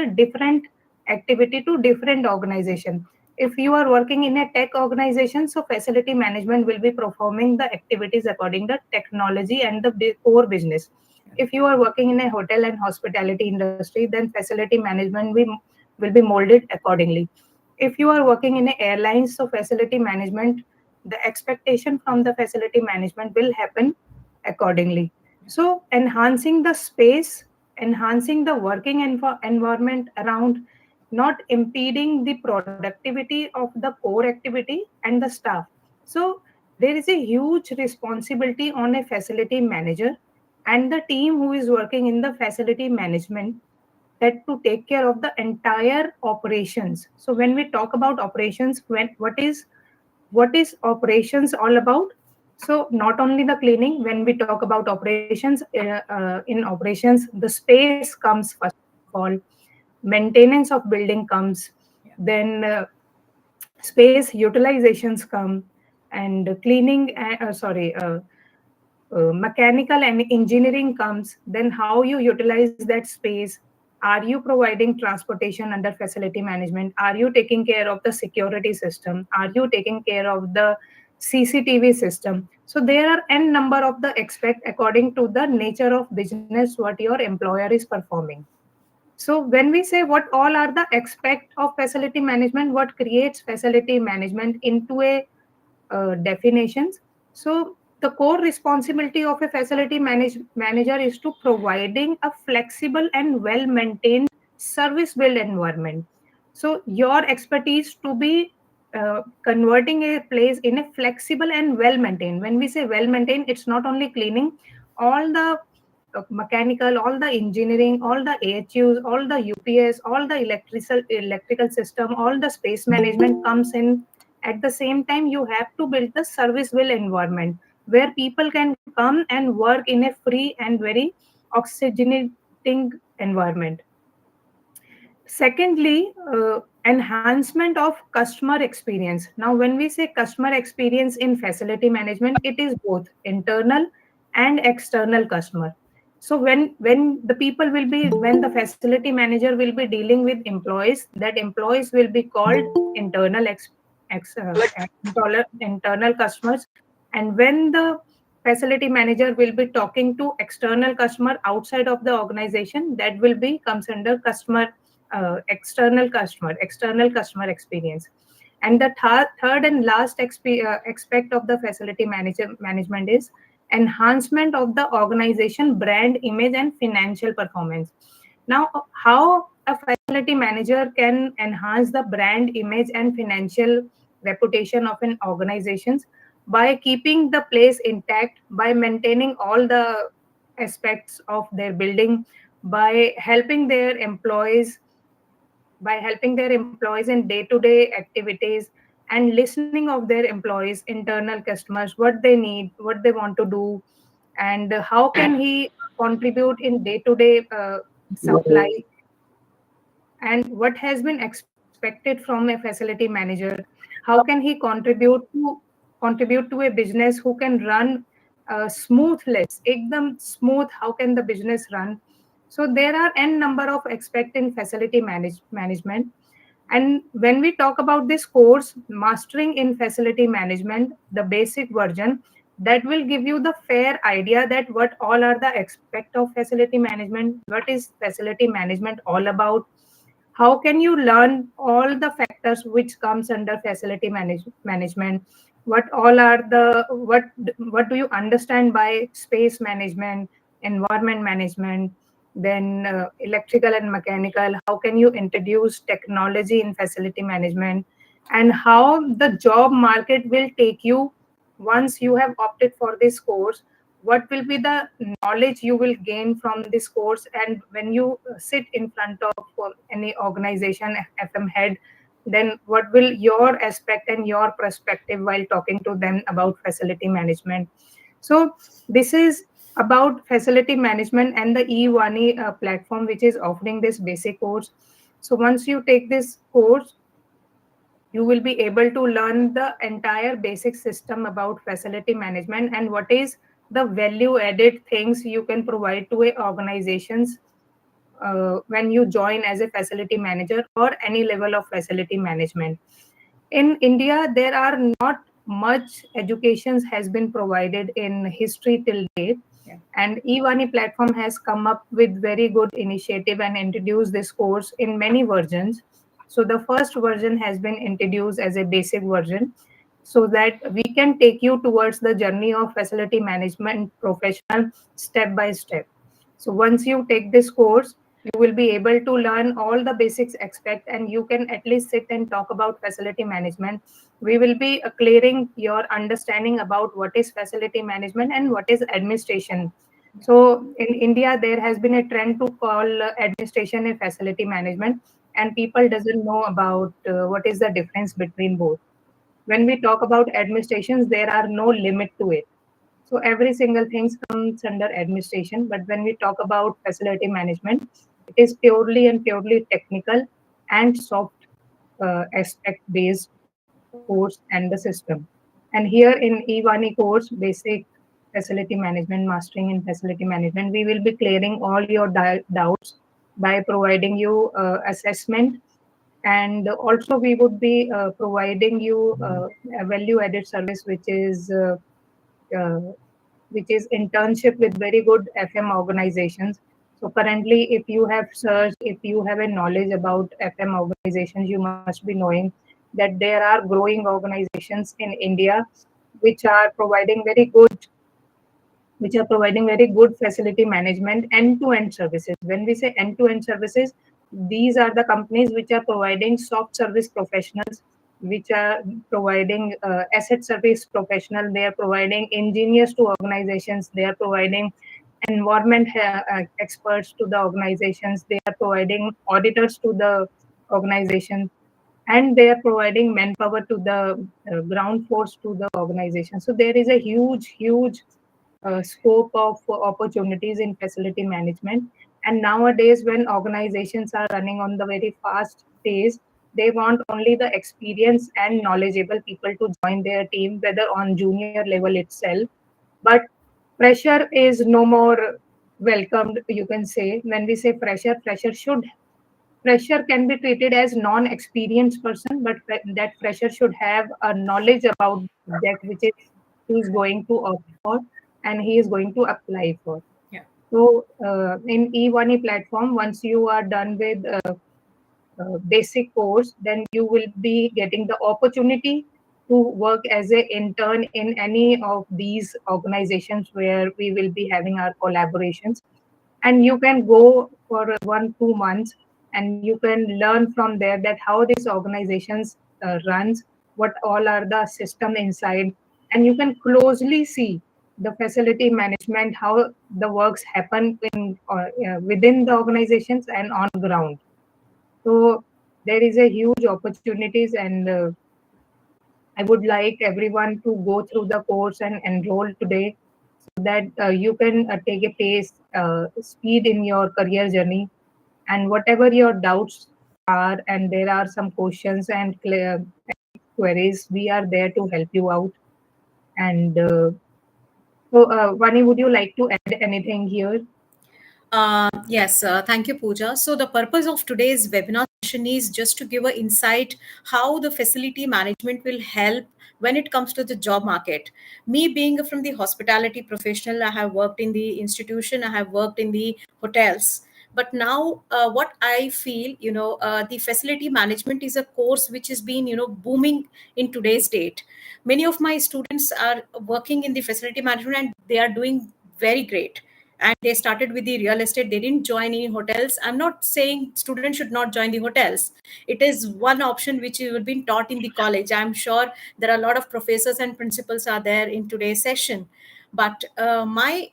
different activity to different organization. If you are working in a tech organization, so facility management will be performing the activities according to technology and the core business. If you are working in a hotel and hospitality industry, then facility management will be molded accordingly. If you are working in a airlines, so facility management, the expectation from the facility management will happen accordingly. So enhancing the space, enhancing the working environment around, not impeding the productivity of the core activity and the staff. So there is a huge responsibility on a facility manager and the team who is working in the facility management, that to take care of the entire operations. So when we talk about operations, what is operations all about? So not only the cleaning, when we talk about operations, in operations, the space comes first of all, maintenance of building comes, then space utilizations come, and cleaning, mechanical and engineering comes, then how you utilize that space. Are you providing transportation under facility management? Are you taking care of the security system? Are you taking care of the CCTV system? So there are n number of the aspect according to the nature of business what your employer is performing. So when we say what all are the aspect of facility management, what creates facility management into a definitions. So the core responsibility of a facility manager is to providing a flexible and well maintained service built environment. So your expertise to be converting a place in a flexible and well maintained. When we say well maintained, it's not only cleaning, all the mechanical, all the engineering, all the AHUs, all the UPS, all the electrical system, all the space management comes in. At the same time, you have to build the serviceville environment where people can come and work in a free and very oxygenating environment. Secondly, enhancement of customer experience. Now, when we say customer experience in facility management, it is both internal and external customer. So when the people will be, when the facility manager will be dealing with employees, that employees will be called internal internal customers, and when the facility manager will be talking to external customer outside of the organization, that will be comes under external customer experience. And the third and last aspect of the facility management is enhancement of the organization brand image and financial performance. Now, how a facility manager can enhance the brand image and financial reputation of an organization? By keeping the place intact, by maintaining all the aspects of their building, by helping their employees, in day-to-day activities, and listening of their employees, internal customers, what they need, what they want to do, and how can he contribute in day-to-day supply, and what has been expected from a facility manager, how can he contribute to a business who can run smoothless, ekdam smooth, how can the business run. So there are n number of aspects in facility management. And when we talk about this course, Mastering in Facility Management, the basic version, that will give you the fair idea that what all are the aspect of facility management, what is facility management all about, how can you learn all the factors which comes under facility management, what all are the what do you understand by space management, environment management, then electrical and mechanical, how can you introduce technology in facility management, and how the job market will take you once you have opted for this course, what will be the knowledge you will gain from this course, and when you sit in front of any organization FM head, then what will your aspect and your perspective while talking to them about facility management. So this is about facility management and the E-VANIH platform which is offering this basic course. So once you take this course, you will be able to learn the entire basic system about facility management and what is the value added things you can provide to a organizations when you join as a facility manager or any level of facility management. In India, there are not much education has been provided in history till date. Yeah. And E-VANIH platform has come up with very good initiative and introduced this course in many versions. So the first version has been introduced as a basic version so that we can take you towards the journey of facility management professional step by step. So once you take this course, you will be able to learn all the basics expect, and you can at least sit and talk about facility management. We will be clearing your understanding about what is facility management and what is administration. So in India, there has been a trend to call administration a facility management, and people doesn't know about what is the difference between both. When we talk about administrations, there are no limit to it. So every single thing comes under administration. But when we talk about facility management, it is purely and purely technical and soft aspect based course and the system. And here in E-VANIH course, basic facility management, mastering in facility management, we will be clearing all your doubts by providing you assessment, and also we would be providing you a value added service uh, which is internship with very good FM organizations. So currently, if you have searched, if you have a knowledge about FM organizations, you must be knowing that there are growing organizations in India which are providing very good facility management end-to-end services. When we say end-to-end services, these are the companies which are providing soft service professionals, which are providing asset service professional. They are providing engineers to organizations. They are providing environment experts to the organizations. They are providing auditors to the organization, and they are providing manpower to the ground force to the organization. So there is a huge scope of opportunities in facility management. And nowadays, when organizations are running on the very fast pace, they want only the experienced and knowledgeable people to join their team, whether on junior level itself. But pressure is no more welcomed, you can say. When we say pressure can be treated as non-experienced person, but that pressure should have a knowledge about the subject which is he is going to opt for and he is going to apply for. Yeah. So in E-VANIH platform, once you are done with basic course, then you will be getting the opportunity to work as an intern in any of these organizations where we will be having our collaborations. And you can go for 1 2 months and you can learn from there that how these organizations runs, what all are the system inside, and you can closely see the facility management, how the works happen in within the organizations and on ground. So there is a huge opportunities, and I would like everyone to go through the course and enroll today so that you can take a pace, speed in your career journey. And whatever your doubts are, and there are some questions and queries, we are there to help you out. And Vani, would you like to add anything here? Yes, thank you, Pooja. So the purpose of today's webinar session is just to give an insight how the facility management will help when it comes to the job market. Me being from the hospitality professional, I have worked in the institution, I have worked in the hotels. But now, what I feel, the facility management is a course which has been, booming in today's date. Many of my students are working in the facility management and they are doing very great, and they started with the real estate. They didn't join any hotels. I'm not saying students should not join the hotels. It is one option which will be taught in the college. I'm sure there are a lot of professors and principals are there in today's session. But my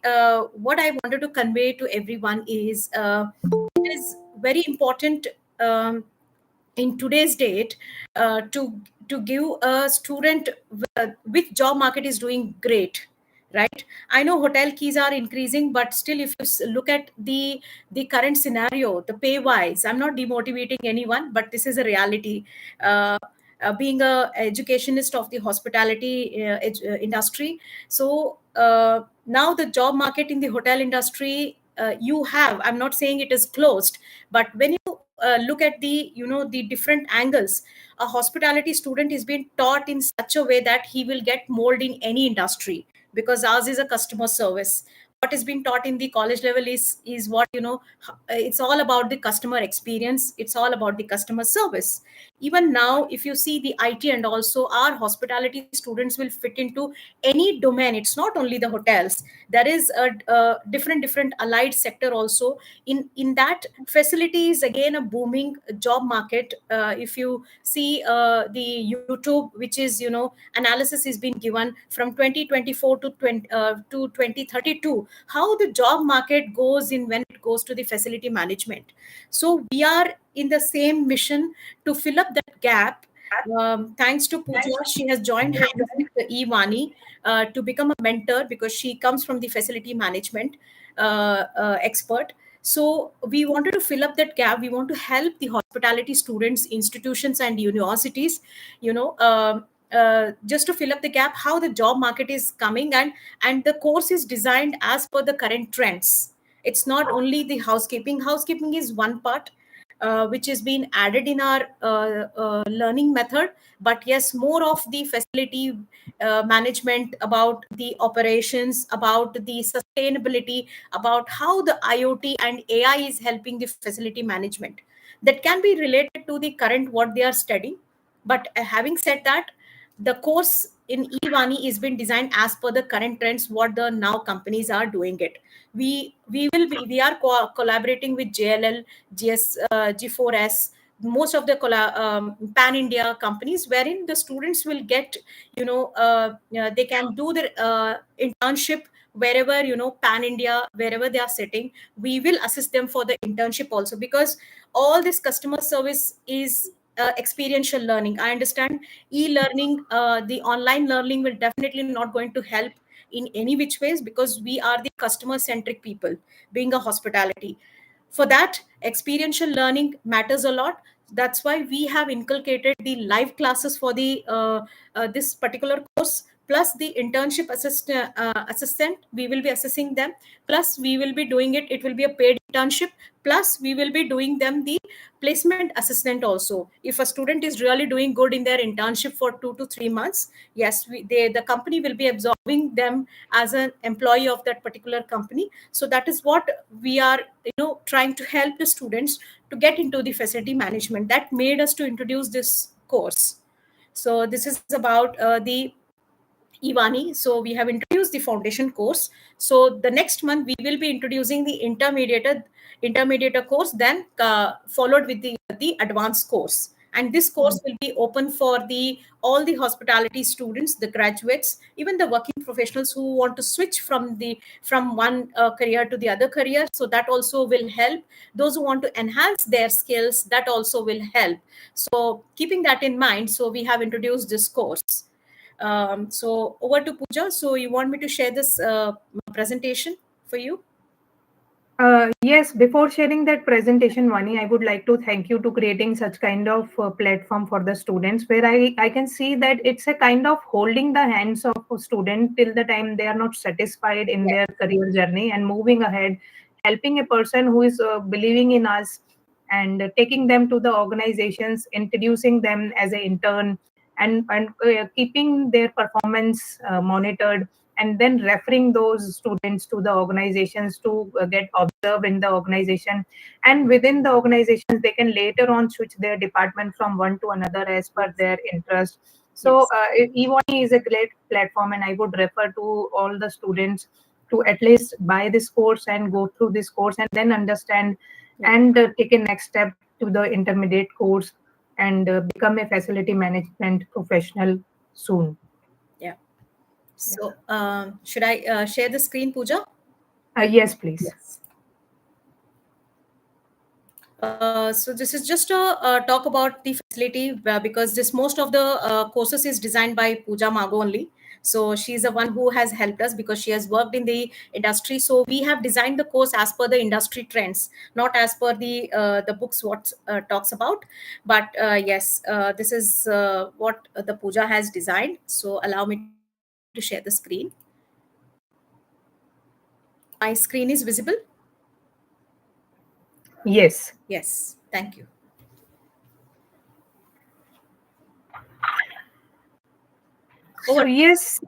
what I wanted to convey to everyone is it is very important, in today's date, to give a student which job market is doing great, right? I know hotel keys are increasing, but still, if you look at the current scenario, the pay wise, I'm not demotivating anyone, but this is a reality. Being a educationist of the hospitality industry, so now the job market in the hotel industry you have, I'm not saying it is closed, but when you look at the, the different angles, a hospitality student is being taught in such a way that he will get mold in any industry, because ours is a customer service. What is being taught in the college level is what, it's all about the customer experience, it's all about the customer service. Even now, if you see the IT and also our hospitality students will fit into any domain. It's not only the hotels, there is a different allied sector also. In that facility is again a booming job market. If you see the YouTube, which is, analysis is being given from 2024 to 2032, how the job market goes in when it goes to the facility management. So we are in the same mission to fill up that gap. Thanks to Pooja, she has joined hands with the E-VANIH to become a mentor, because she comes from the facility management expert. So we wanted to fill up that gap. We want to help the hospitality students, institutions, and universities, just to fill up the gap, how the job market is coming, and the course is designed as per the current trends. It's not only the housekeeping. Housekeeping is one part which is being added in our learning method. But yes, more of the facility management, about the operations, about the sustainability, about how the IoT and AI is helping the facility management, that can be related to the current what they are studying. But having said that, the course in E-VANIH is been designed as per the current trends, what the now companies are doing it. We are collaborating with JLL, G4S, most of the pan India companies, wherein the students will get, they can do their internship wherever, pan India, wherever they are sitting. We will assist them for the internship also, because all this customer service is experiential learning. I understand e-learning, the online learning will definitely not going to help in any which ways, because we are the customer centric people, being a hospitality. For that, experiential learning matters a lot. That's why we have inculcated the live classes for the this particular course, plus the internship assistant, we will be assessing them, plus we will be doing it, it will be a paid internship, plus we will be doing them the placement assistant also. If a student is really doing good in their internship for 2 to 3 months, yes, the company will be absorbing them as an employee of that particular company. So that is what we are, trying to help the students to get into the facility management. That made us to introduce this course. So this is about the E-VANIH. So we have introduced the foundation course. So the next month we will be introducing the intermediate course, then followed with the advanced course. And this course will be open for the all the hospitality students, the graduates, even the working professionals who want to switch from one career to the other career. So that also will help. Those who want to enhance their skills, that also will help. So keeping that in mind, so we have introduced this course. So over to Pooja. So you want me to share this presentation for you? Yes, before sharing that presentation, Vani, I would like to thank you to creating such kind of platform for the students, where I can see that it's a kind of holding the hands of a student till the time they are not satisfied in Yeah. their career journey and moving ahead, helping a person who is believing in us and taking them to the organizations, introducing them as an intern, and keeping their performance monitored, and then referring those students to the organizations to get observed in the organization, and within the organizations they can later on switch their department from one to another as per their interest. So Yes. Evoni is a great platform, and I would refer to all the students to at least buy this course and go through this course and then understand Yeah. and take a next step to the intermediate course and become a facility management professional soon. Yeah. Yeah. So should I share the screen, Pooja? Yes, please. Yes. So this is just a talk about the facility, because this most of the courses is designed by Pooja Mago only. So she's the one who has helped us, because she has worked in the industry. So we have designed the course as per the industry trends, not as per the books what talks about. But yes, this is what the Pooja has designed. So allow me to share the screen. My screen is visible. Yes. Yes, thank you. So, Over. yes,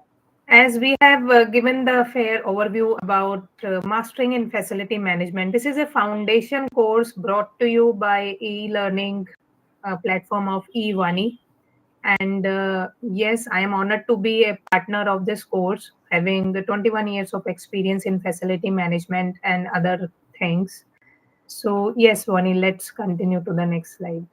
as we have given the fair overview about mastering in facility management, this is a foundation course brought to you by e-learning platform of E-VANIH. And yes, I am honored to be a partner of this course, having the 21 years of experience in facility management and other things. So, yes, Vani, let's continue to the next slide.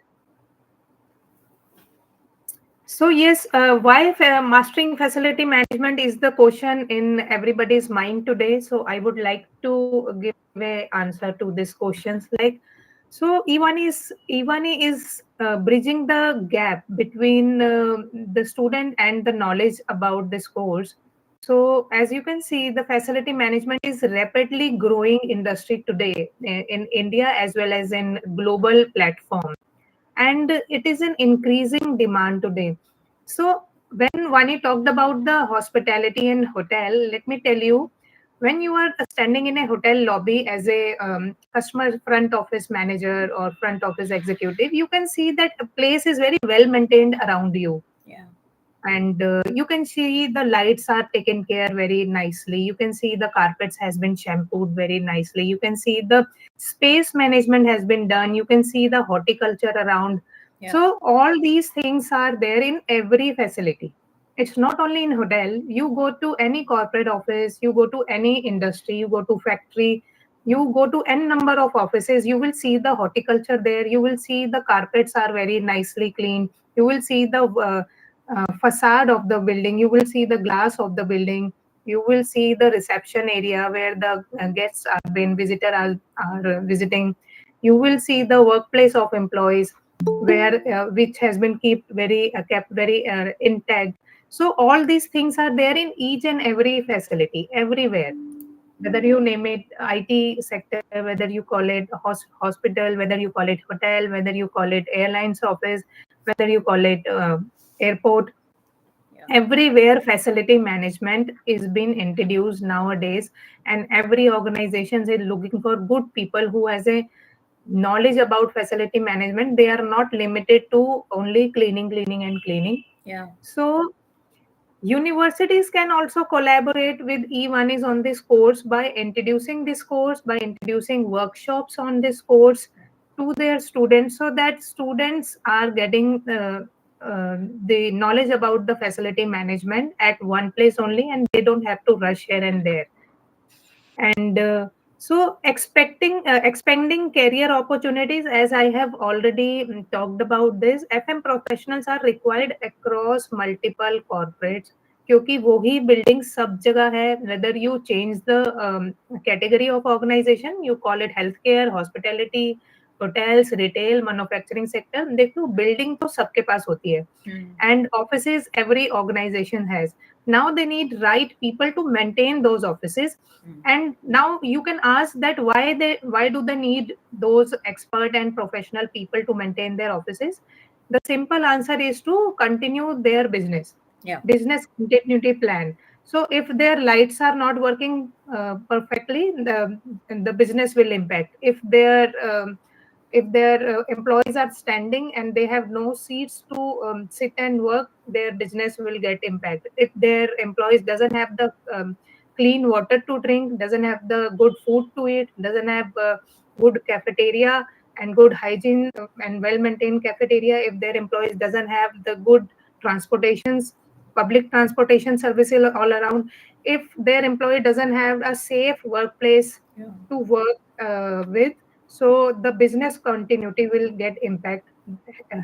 So yes, why mastering facility management is the question in everybody's mind today. So I would like to give a answer to these questions. Like, so Ivani is bridging the gap between the student and the knowledge about this course. So as you can see, the facility management is rapidly growing industry today in India as well as in global platform, and it is an increasing demand today. So when Vani talked about the hospitality in hotel, let me tell you, when you are standing in a hotel lobby as a customer front office manager or front office executive, you can see that a place is very well maintained around you, Yeah. and you can see the lights are taken care very nicely, you can see the carpets has been shampooed very nicely, you can see the space management has been done, you can see the horticulture around. Yeah. So all these things are there in every facility. It's not only in hotel. You go to any corporate office, you go to any industry, you go to factory, you go to n number of offices, you will see the horticulture there, you will see the carpets are very nicely clean, you will see the facade of the building, you will see the glass of the building, you will see the reception area where the guests are been visitor are visiting, you will see the workplace of employees where which has been kept very intact. So all these things are there in each and every facility everywhere, whether you name it IT sector, whether you call it hospital, whether you call it hotel, whether you call it airlines office, whether you call it airport, Yeah. everywhere facility management is being introduced nowadays, and every organization is looking for good people who has a knowledge about facility management. They are not limited to only cleaning and cleaning. Yeah. So universities can also collaborate with E-VANIH on this course by introducing this course, by introducing workshops on this course to their students, so that students are getting the knowledge about the facility management at one place only, and they don't have to rush here and there. And so expanding career opportunities, as I have already talked about this, FM professionals are required across multiple corporates, क्योंकि वो ही building सब जगह है, whether you change the category of organization, you call it healthcare, hospitality, hotels, retail, manufacturing sector, देखो building तो सबके पास होती है, Hmm. and offices every organization has. Now they need right people to maintain those offices. Hmm. And now you can ask that why do they need those expert and professional people to maintain their offices? The simple answer is to continue their Yeah. business continuity plan. So if their lights are not working perfectly, the business will impact. If their employees are standing and they have no seats to sit and work, their business will get impact. If their employees doesn't have the clean water to drink, doesn't have the good food to eat, doesn't have good cafeteria and good hygiene and well maintained cafeteria, if their employees doesn't have the good transportations, public transportation services all around, if their employee doesn't have a safe workplace Yeah. to work with, so the business continuity will get impact.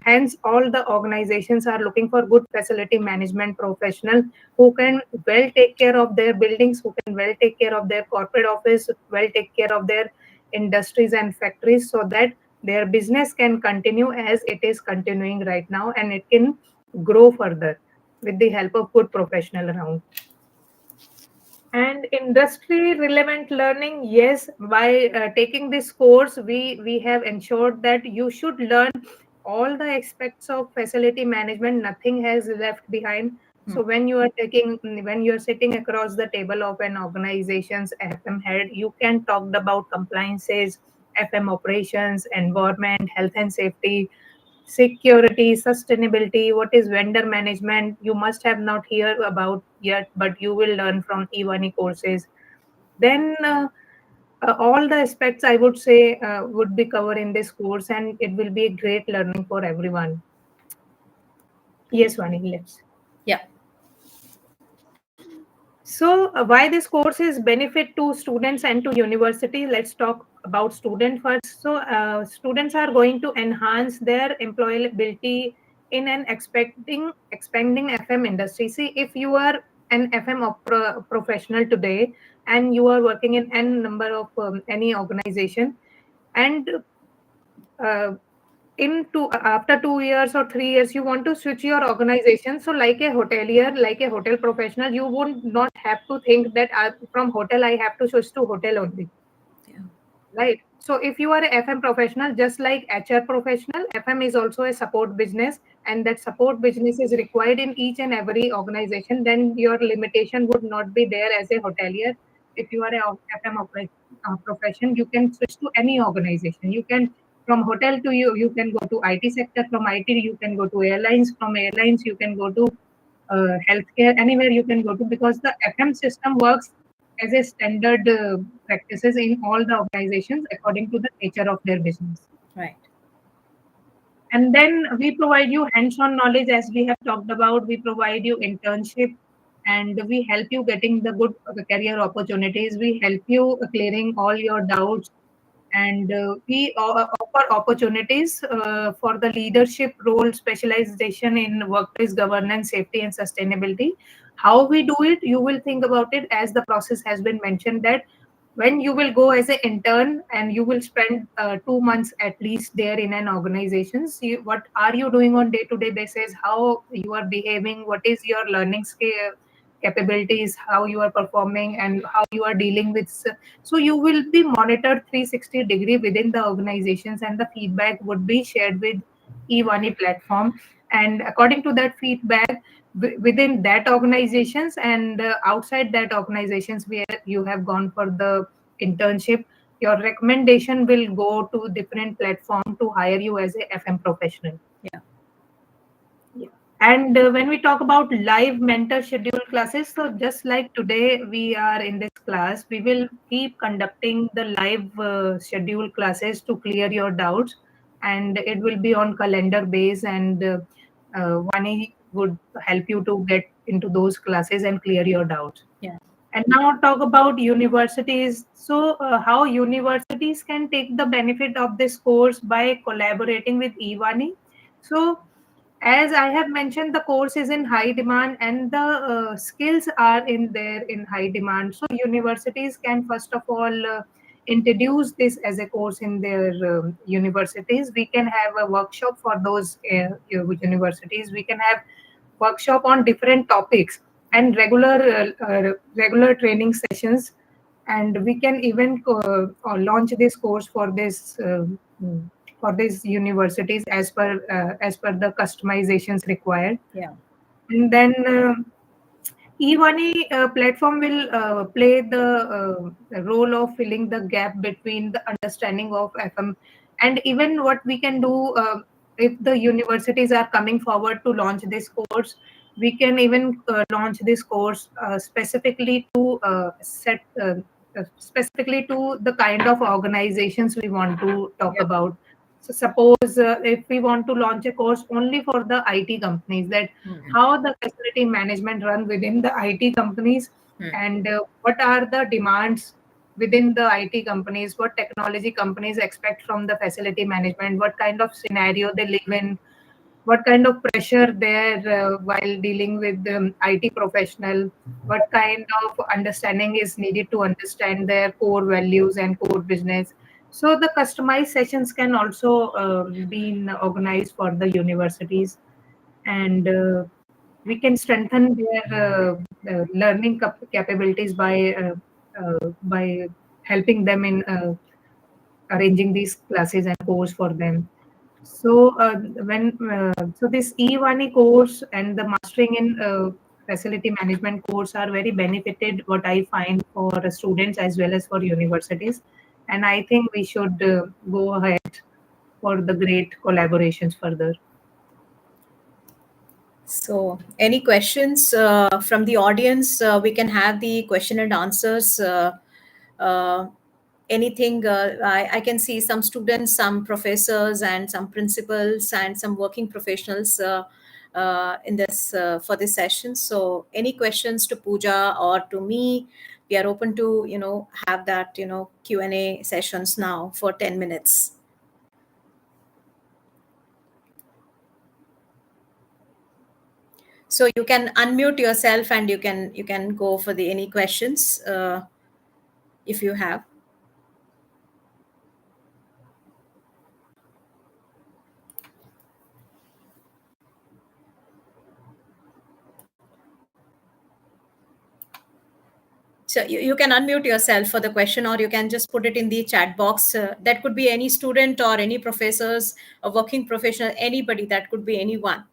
Hence all the organizations are looking for good facility management professional who can well take care of their buildings, who can well take care of their corporate office, well take care of their industries and factories, so that their business can continue as it is continuing right now, and it can grow further with the help of good professional around. And industry relevant learning, yes, by taking this course, we have ensured that you should learn all the aspects of facility management, nothing has left behind. Hmm. So when you are sitting across the table of an organization's FM head, you can talk about compliances, FM operations, environment, health and safety, security, sustainability, what is vendor management. You must have not heard about yet, but you will learn from E-VANIH courses. Then all the aspects I would say would be covered in this course, and it will be a great learning for everyone. Yes, Vani, let's. Yeah. So, why this course is benefit to students and to university? Let's talk about student first. So, students are going to enhance their employability in an expanding FM industry. See, if you are an FM professional today and you are working in n number of any organization, and uh, after 2 years or 3 years you want to switch your organization, so like a hotelier, like a hotel professional, you would not have to think that from hotel I have to switch to hotel only, Yeah. right? So if you are a FM professional, just like HR professional, FM is also a support business, and that support business is required in each and every organization. Then your limitation would not be there as a hotelier. If you are a FM profession, you can switch to any organization. You can, from hotel to you can go to IT sector. From IT you can go to airlines. From airlines you can go to healthcare. Anywhere you can go to, because the FM system works as a standard practices in all the organizations according to the nature of their business. Right. And then we provide you hands-on knowledge, as we have talked about. We provide you internship, and we help you getting the good career opportunities. We help you clearing all your doubts, and we offer opportunities for the leadership role, specialization in workplace governance, safety, and sustainability. How we do it, you will think about it as the process has been mentioned, that when you will go as an intern and you will spend 2 months at least there in an organization. See what are you doing on day to day basis, how you are behaving, what is your learning scale capabilities, how you are performing, and how you are dealing with. So you will be monitored 360-degree within the organizations, and the feedback would be shared with E-VANIH platform. And according to that feedback, within that organizations and outside that organizations where you have gone for the internship, your recommendation will go to different platform to hire you as a FM professional. Yeah. Yeah. And when we talk about live mentor schedule classes, so just like today we are in this class, we will keep conducting the live schedule classes to clear your doubts, and it will be on calendar base, and Vani would help you to get into those classes and clear your doubts. Yeah. And now talk about universities. So, how universities can take the benefit of this course by collaborating with E-VANIH. So, as I have mentioned, the course is in high demand, and the skills are in there in high demand. So, universities can first of all introduce this as a course in their universities. We can have a workshop for those universities. We can have workshop on different topics and regular training sessions, and we can even launch this course mm, for these universities as per the customizations required. Yeah. And then E-Money platform will play the role of filling the gap between the understanding of FM, and even what we can do if the universities are coming forward to launch this course, we can even launch this course specifically to the kind of organizations we want to talk Yeah. about. So suppose if we want to launch a course only for the IT companies, that Hmm. how the facility management run within the IT companies, Hmm. and what are the demands within the IT companies, what technology companies expect from the facility management, what kind of scenario they live in, what kind of pressure there while dealing with the IT professional, what kind of understanding is needed to understand their core values and core business. So the customized sessions can also be organized for the universities, and we can strengthen their learning capabilities by helping them in arranging these classes and course for them. So this E-Vani course and the mastering in facility management course are very benefited, what I find, for students as well as for universities. And I think we should go ahead for the great collaborations further. So, any questions from the audience? We can have the question and answers. Uh, Anything, I can see some students, some professors, and some principals, and some working professionals in this for this session. So, any questions to Pooja or to me? We are open to have that Q&A sessions now for 10 minutes. So you can unmute yourself and you can go for the any questions if you have. So you can unmute yourself for the question, or you can just put it in the chat box. That could be any student or any professors, a working professional, anybody. That could be anyone.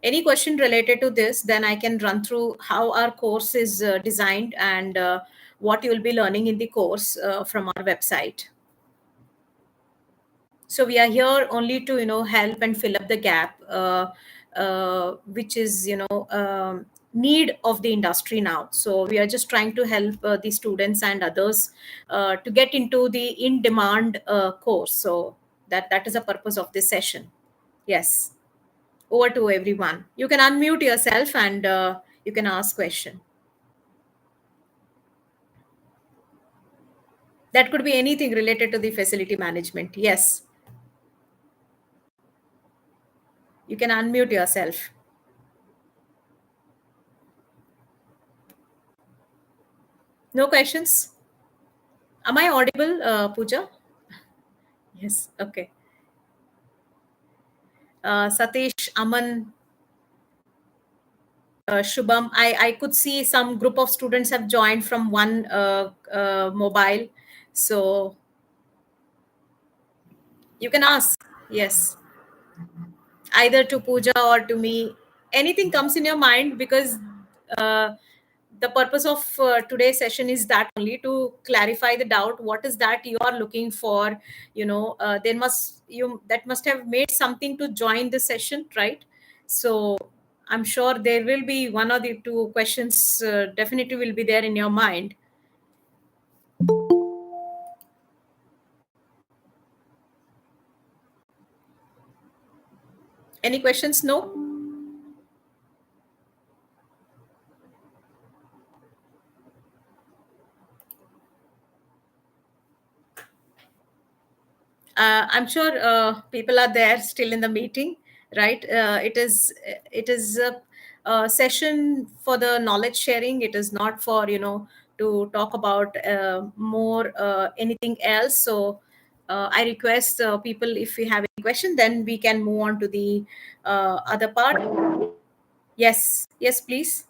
Any question related to this, then I can run through how our course is designed and what you will be learning in the course from our website. So we are here only to help and fill up the gap which is need of the industry now. So we are just trying to help the students and others to get into the in demand course. So that is the purpose of this session. Yes, over to everyone. You can unmute yourself and you can ask question. That could be anything related to the facility management. Yes, you can unmute yourself. No questions? Am I audible, Pooja? Yes. Okay. Satish, Aman, Shubham, I could see some group of students have joined from one mobile. So you can ask. Yes. Either to Pooja or to me. Anything comes in your mind, because uh, the purpose of today's session is that only to clarify the doubt. What is that you are looking for? There must you that must have made something to join the session, right? So I'm sure there will be one or the two questions definitely will be there in your mind. Any questions? No. I'm sure people are there still in the meeting, right? It is a session for the knowledge sharing. It is not for to talk about more anything else. So I request people, if we have any question, then we can move on to the other part. Yes, yes, please.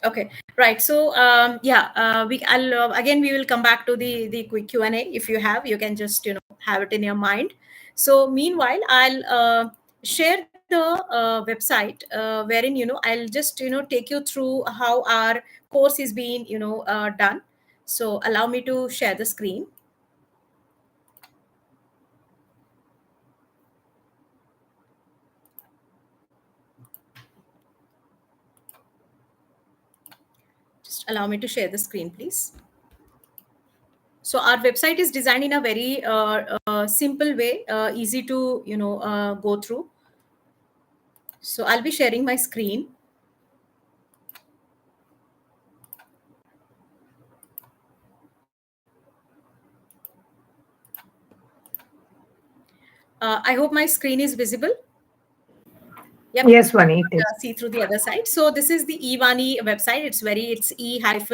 Okay, right. So yeah, I'll again we will come back to the quick Q&A. If you have, you can just have it in your mind. So meanwhile, I'll share the website wherein I'll just take you through how our course is being done. So allow me to share the screen. Just allow me to share the screen, please. So our website is designed in a very simple way, easy to go through. So I'll be sharing my screen. I hope my screen is visible. Yep. Yes, Vani, it is. See through the other side. So this is the E-VANIH website. It's e-vanih.com.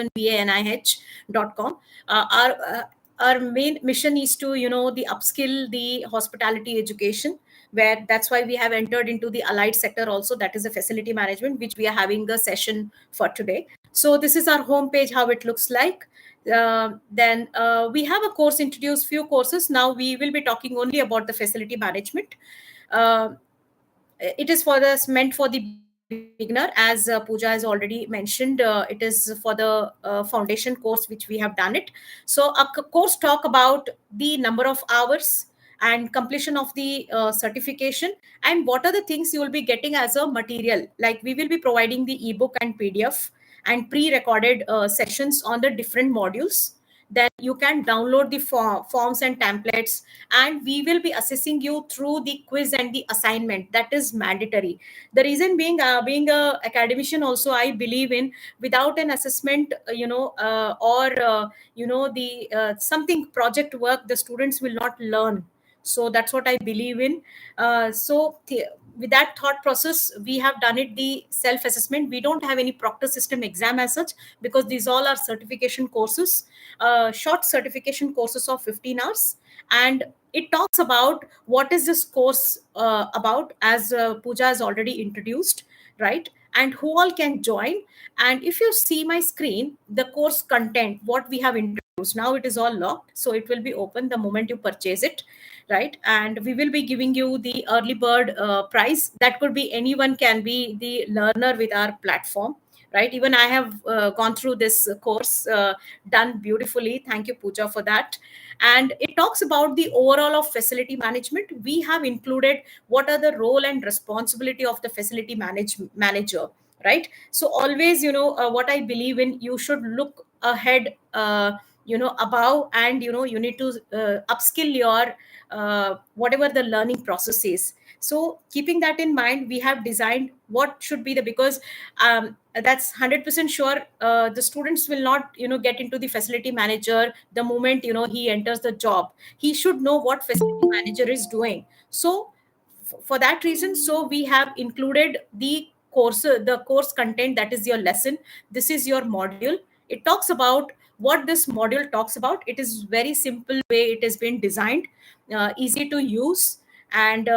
Our main mission is to the upskill the hospitality education, where that's why we have entered into the allied sector also. That is the facility management, which we are having a session for today. So this is our homepage, how it looks like. Then we have a course introduced, few courses. Now we will be talking only about the facility management. Uh, It is for the meant for the beginner, as Pooja has already mentioned. It is for the foundation course which we have done it. So a course talk about the number of hours and completion of the certification, and what are the things you will be getting as a material. Like we will be providing the ebook and PDF and pre-recorded sessions on the different modules. Then you can download the forms and templates, and we will be assessing you through the quiz and the assignment that is mandatory. The reason being, being a academician also, I believe in, without an assessment, or the something project work, the students will not learn. So that's what I believe in. With that thought process, we have done it the self assessment. We don't have any proctor system exam as such, because these all are certification courses, short certification courses of 15 hours. And it talks about what is this course about, as Pooja has already introduced, right? And who all can join. And if you see my screen, the course content what we have introduced, now it is all locked, so it will be open the moment you purchase it, right? And we will be giving you the early bird price. That could be anyone, can be the learner with our platform, right? Even I have gone through this course, done beautifully. Thank you, Pooja, for that. And it talks about the overall of facility management. We have included what are the role and responsibility of the facility manager, right? So always, what I believe in, you should look ahead, above, and you need to upskill your whatever the learning process is. So keeping that in mind, we have designed what should be the, because that's 100% sure, the students will not get into the facility manager the moment he enters the job. He should know what facility manager is doing. So for that reason, so we have included the course content, that is your lesson. This is your module. It talks about what this module talks about. It is very simple way it has been designed, easy to use. And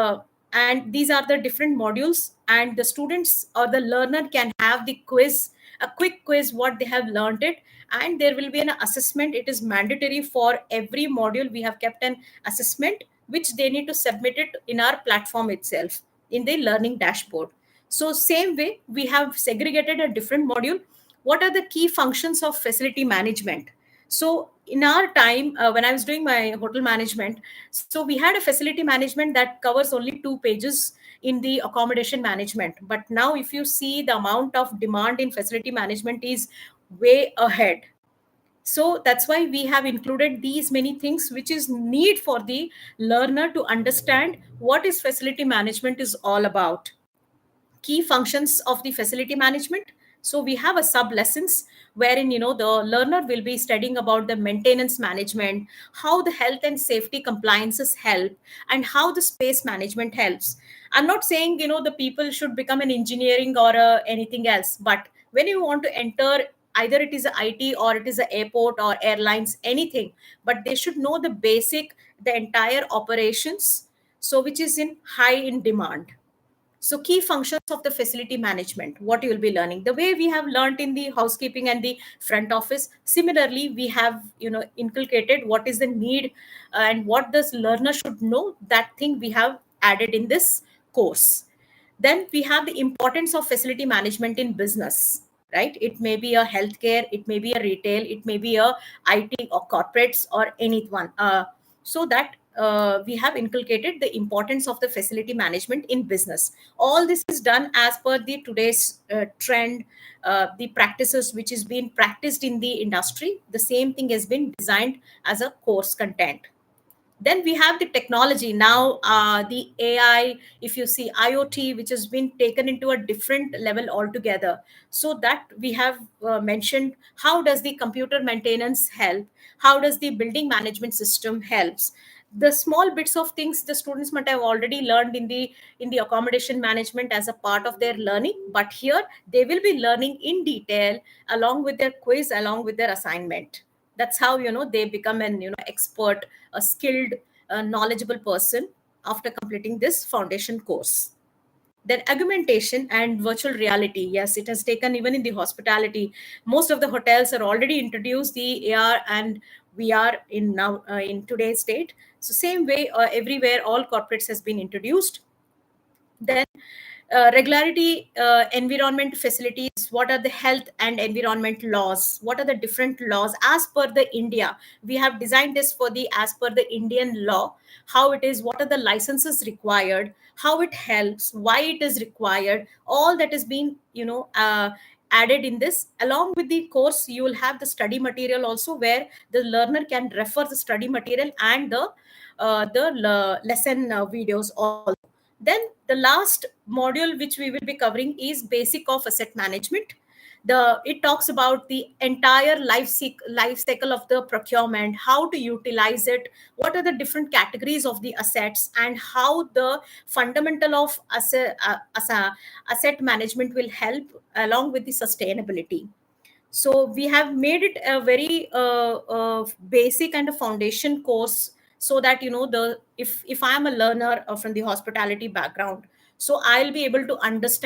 these are the different modules, and the students or the learner can have the quiz, a quick quiz what they have learned it. And there will be an assessment. It is mandatory for every module. We have kept an assessment which they need to submit it in our platform itself, in the learning dashboard. So same way, we have segregated a different module. What are the key functions of facility management? So in our time, when I was doing my hotel management, so we had a facility management that covers only 2 pages in the accommodation management. But now if you see, the amount of demand in facility management is way ahead. So that's why we have included these many things which is need for the learner to understand what is facility management is all about. Key functions of the facility management. So we have a sub lessons wherein the learner will be studying about the maintenance management, how the health and safety compliances help, and how the space management helps. I'm not saying the people should become an engineering or anything else, but when you want to enter, either it is a IT or it is a airport or airlines, anything, but they should know the basic, the entire operations, so which is in high in demand. So key functions of the facility management, what you will be learning, the way we have learned in the housekeeping and the front office, similarly we have inculcated what is the need, and what this learner should know, that thing we have added in this course. Then we have the importance of facility management in business, right? It may be a healthcare, it may be a retail, it may be a IT or corporates or anyone. So that we have inculcated the importance of the facility management in business. All this is done as per the today's trend, the practices which is being practiced in the industry. The same thing has been designed as a course content. Then we have the technology now, the AI, if you see IoT, which has been taken into a different level altogether. So that we have mentioned, how does the computer maintenance help, how does the building management system helps. The small bits of things the students might have already learned in the accommodation management as a part of their learning, but here they will be learning in detail, along with their quiz, along with their assignment. That's how they become an expert, a skilled, knowledgeable person after completing this foundation course. Then augmentation and virtual reality, yes, it has taken even in the hospitality. Most of the hotels are already introduced the AR and VR in now, in today's date. So same way, everywhere all corporates has been introduced. Then regularity, environment facilities, what are the health and environment laws, what are the different laws as per the India. We have designed this for the as per the Indian law, how it is, what are the licenses required, how it helps, why it is required, all that is being, added in this. Along with the course, you will have the study material also, where the learner can refer the study material and the lesson videos also. Then the last module which we will be covering is basic of asset management. It talks about the entire life cycle of the procurement, how to utilize it, what are the different categories of the assets, and how the fundamental of asset management will help along with the sustainability. So we have made it a very basic and a foundation course, so that, the if I am a learner from the hospitality background, so I'll be able to understand